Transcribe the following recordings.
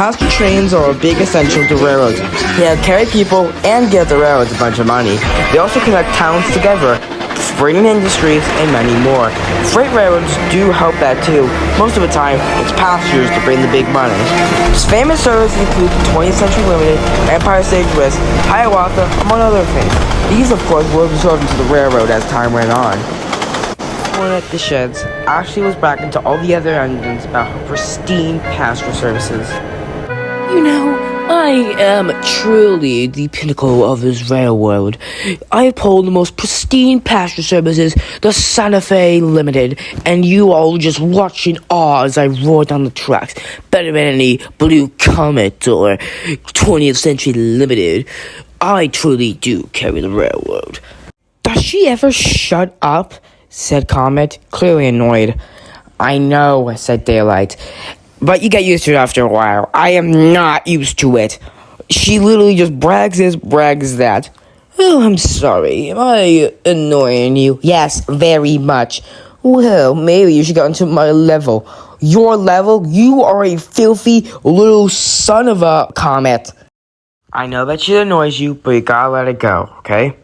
Passenger trains are a big essential to railroads. They help carry people and give the railroads a bunch of money. They also connect towns together, bringing industries and many more. Freight railroads do help that too. Most of the time, it's passengers to bring the big money. Famous services include 20th Century Limited, Empire State West, Hiawatha, among other things. These, of course, were absorbed into the railroad as time went on. One at the sheds, Ashley was bragging to all the other engines about her pristine passenger services. You know, I am truly the pinnacle of this railroad. I uphold the most pristine passenger services, the Santa Fe Limited, and you all just watch in awe as I roar down the tracks, better than any blue Comet or 20th Century Limited. I truly do carry the railroad. Does she ever shut up? Said Comet, clearly annoyed. I know, said Daylight. But you get used to it after a while. I am not used to it. She literally just brags this, brags that. Oh, I'm sorry. Am I annoying you? Yes, very much. Well, maybe you should get into my level. Your level? You are a filthy little son of a Comet. I know that shit annoys you, but you gotta let it go, okay?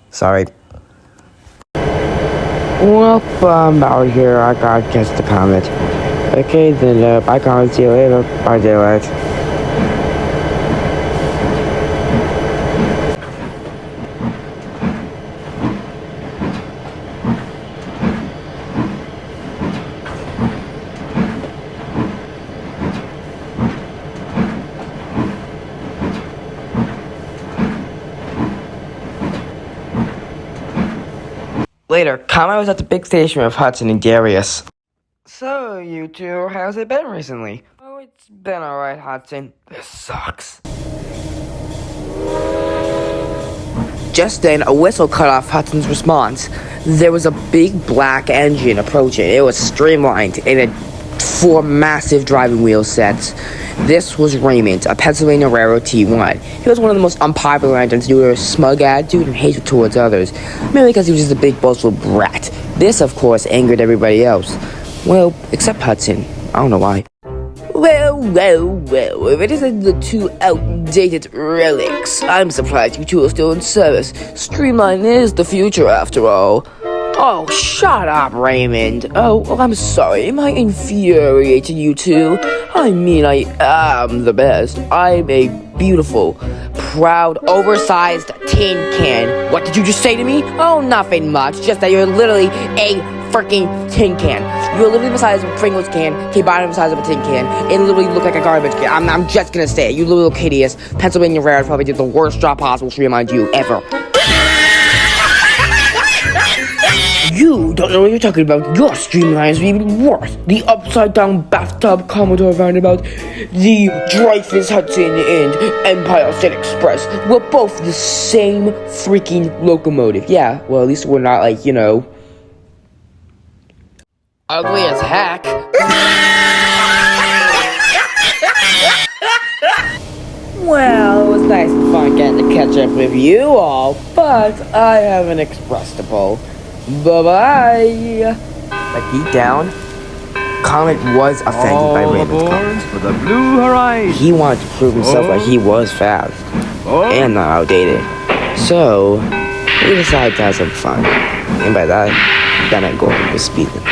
Sorry. Well, I'm out here. I gotta catch the Comet. Okay, then, bye, Comet. See you later. Bye, Daylight. Later, Comet was at the big station with Hudson and Darius. So, you two, how's it been recently? Oh, it's been alright, Hudson. This sucks. Just then, a whistle cut off Hudson's response. There was a big black engine approaching. It was streamlined and it had 4 massive driving wheel sets. This was Raymond, a Pennsylvania Railroad T1. He was one of the most unpopular engines due to his smug attitude and hatred towards others, mainly because he was just a big boastful brat. This, of course, angered everybody else. Well, except Hudson. I don't know why. Well, if it isn't the 2 outdated relics, I'm surprised you 2 are still in service. Streamline is the future, after all. Oh, shut up, Raymond. Oh, I'm sorry. Am I infuriating you 2? I mean, I am the best. I'm a beautiful, proud, oversized tin can. What did you just say to me? Oh, nothing much. Just that you're literally a freaking tin can. You're literally the size of a Pringles can, bottom the size of a tin can, and literally look like a garbage can. I'm just gonna say it. You little hideous. Pennsylvania Railroad probably did the worst job possible to remind you ever. You don't know what you're talking about. Your streamlines are even worse. The upside-down bathtub Commodore roundabout, the Dreyfus Hudson, and Empire State Express were both the same freaking locomotive. Yeah, well, at least we're not like, you know, ugly as heck. Well, it was nice and fun getting to catch up with you all, but I have an expressible. Bye-bye. But deep down, Comet was offended by Raymond's comments. For the blue horizon. He wanted to prove himself that he was fast and not outdated. So, he decided to have some fun. And by that meant going with the speed limit.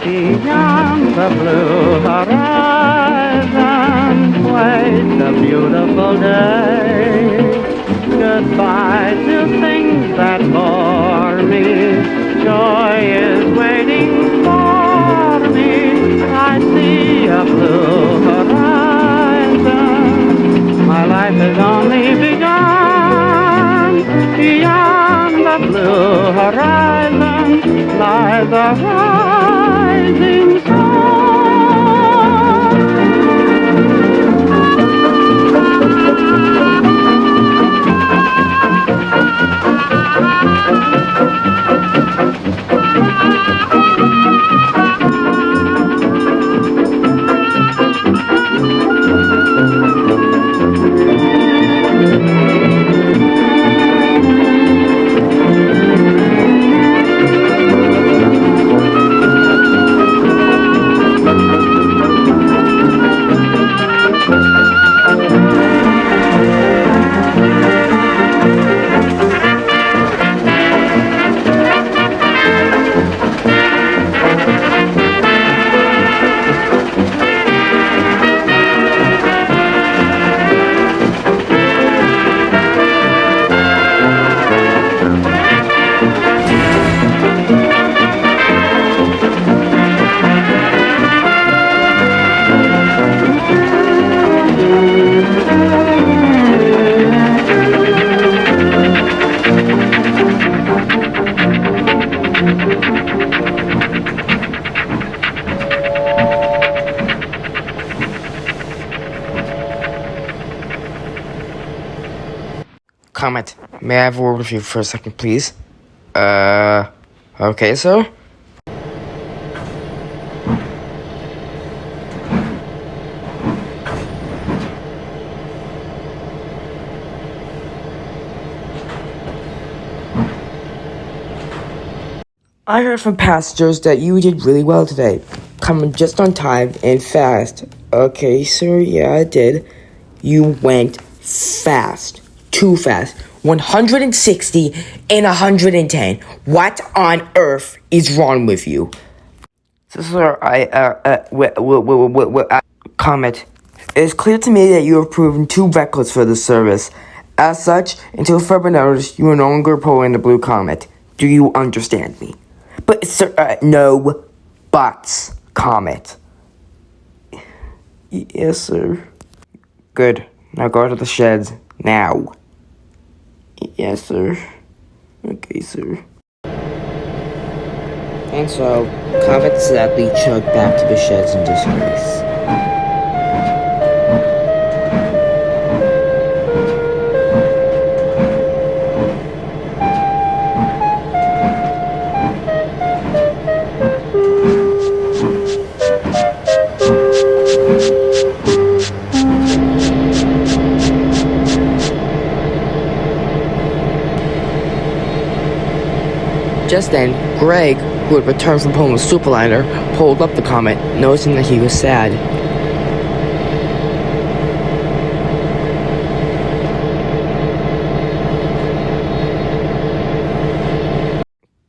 Beyond the blue horizon waits a beautiful day. Goodbye to things that bore me. Joy is waiting for me. I see a blue horizon. with a rising sun. Comet, may I have a word with you for a second, please? Okay, sir? I heard from passengers that you did really well today, coming just on time and fast. Okay, sir, yeah, I did. You went fast. Too fast. 160 and 110. What on earth is wrong with you? So, sir, Comet, it's clear to me that you have proven too reckless for this service. As such, until further notice, you are no longer pulling the Blue Comet. Do you understand me? But, sir, no buts, Comet. Yes, sir. Good. Now go to the sheds, now. Yes, sir. Okay, sir. And so, Comet sadly chugged back to the sheds in disgrace. Just then, Greg, who had returned from home with Superliner, pulled up the Comet, noticing that he was sad.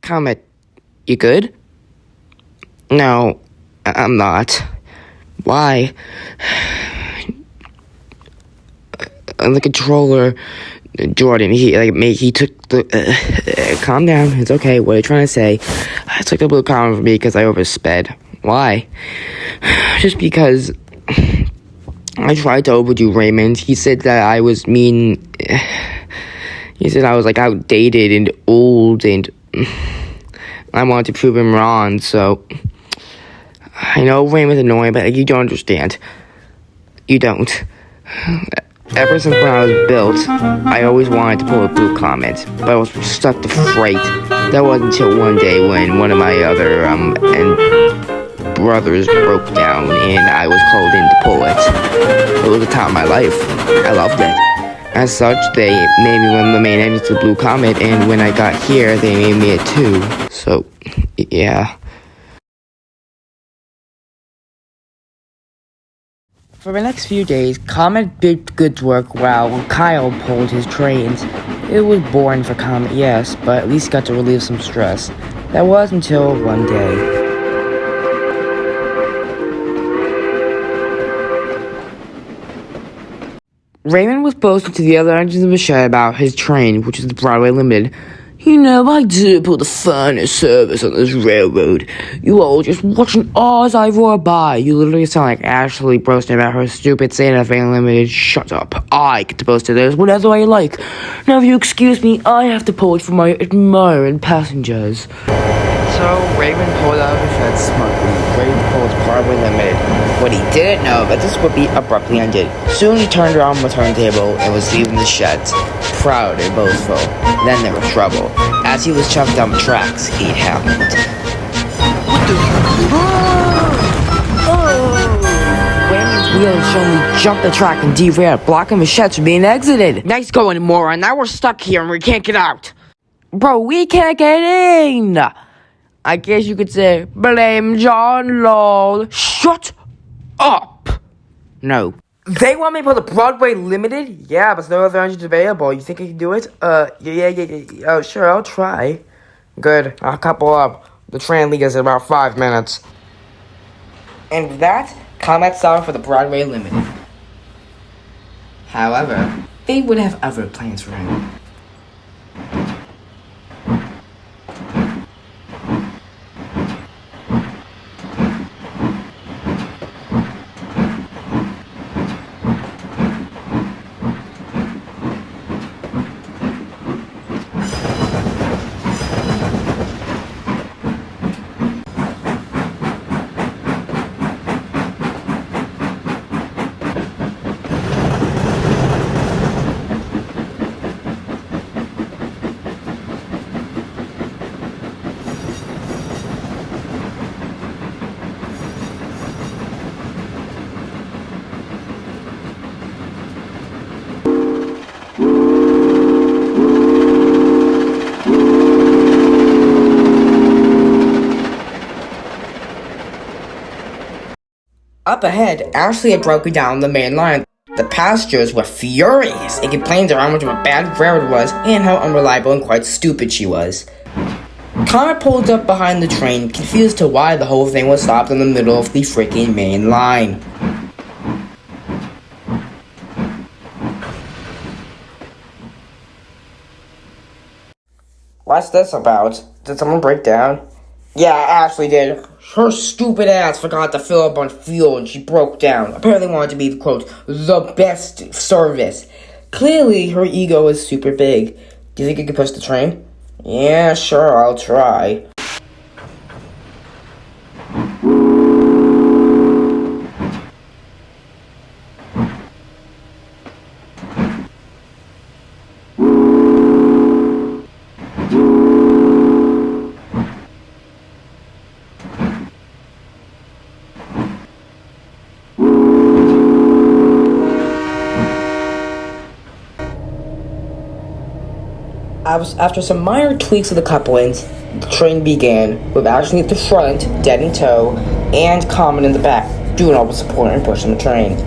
Comet, you good? No, I'm not. Why? The controller, Jordan, he took the, calm down, it's okay, what are you trying to say? I took the Blue Comet from me because I oversped. Why? Just because I tried to overdo Raymond. He said that I was mean, he said I was, like, outdated and old, and I wanted to prove him wrong, so I know Raymond's annoying, but you don't understand. You don't. Ever since when I was built, I always wanted to pull a Blue Comet, but I was stuck to freight. That wasn't until one day when one of my other brothers broke down and I was called in to pull it. It was the time of my life. I loved it. As such, they made me one of the main enemies of the Blue Comet, and when I got here, they made me it too. So, yeah. For the next few days, Comet did good work while Kyle pulled his trains. It was boring for Comet, yes, but at least got to relieve some stress. That was until one day. Raymond was boasting to the other engines of the shed about his train, which is the Broadway Limited. You know, I do put the finest service on this railroad. You all just watching as I roar by. You literally sound like Ashley boasting about her stupid Santa Fe Unlimited. Shut up. I get to boast of this whatever I like. Now, if you excuse me, I have to pull it for my admiring passengers. So Raymond pulled out of his shed smartly, ready to pull his Broadway Limited. What he didn't know that this would be abruptly ended. Soon he turned around from the turntable and was leaving the sheds, proud and boastful. Then there was trouble. As he was shoved down the tracks, it happened. Raymond's wheels suddenly jumped the track and derailed, blocking the sheds from being exited. Nice going, moron. Now we're stuck here and we can't get out. Bro, we can't get in! I guess you could say, blame John, lol. Shut up! No. They want me to put the Broadway Limited? Yeah, but there's no other engines available. You think I can do it? Yeah. Oh, sure, I'll try. Good. I'll couple up. The train leaves in about 5 minutes. And with that, Comet started for the Broadway Limited. However, they would have other plans for him. Up ahead, Ashley had broken down the main line. The passengers were furious and complained how much of a bad railroad was and how unreliable and quite stupid she was. Comet pulled up behind the train, confused to why the whole thing was stopped in the middle of the freaking main line. What's this about? Did someone break down? Yeah, Ashley did. Her stupid ass forgot to fill up on fuel and she broke down. Apparently wanted to be, quote, the best service. Clearly, her ego is super big. Do you think you can push the train? Yeah, sure, I'll try. After some minor tweaks of the couplings, the train began, with Ashley at the front, dead in tow, and Comet in the back, doing all the support and pushing the train.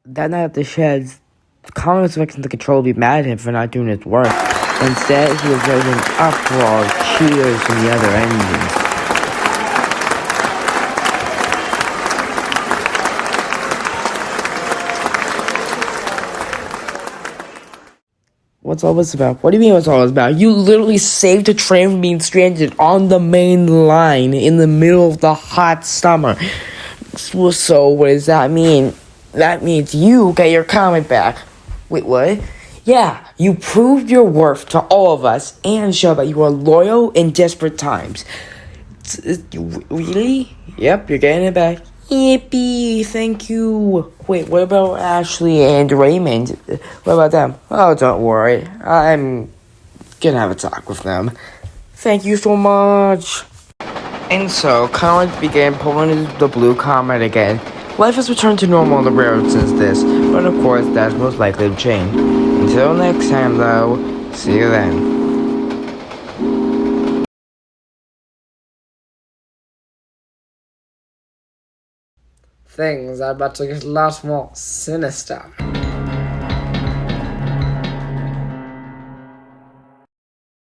That night at the sheds, Comet was expecting the control to be mad at him for not doing his work. Instead, he was raising an uproar of cheers from the other engines. What's all this about? What do you mean what's all this about? You literally saved a train from being stranded on the main line in the middle of the hot summer. So what does that mean? That means you get your comet back. Wait, what? Yeah, you proved your worth to all of us and showed that you are loyal in desperate times. Really? Yep, you're getting it back. Yippee, thank you. Wait, what about Ashley and Raymond? What about them? Oh, don't worry. I'm gonna have a talk with them. Thank you so much. And so, Comet began pulling the blue comet again. Life has returned to normal on the railroad since this, but of course, that's most likely to change. Until next time, though, see you then. Things are about to get a lot more sinister.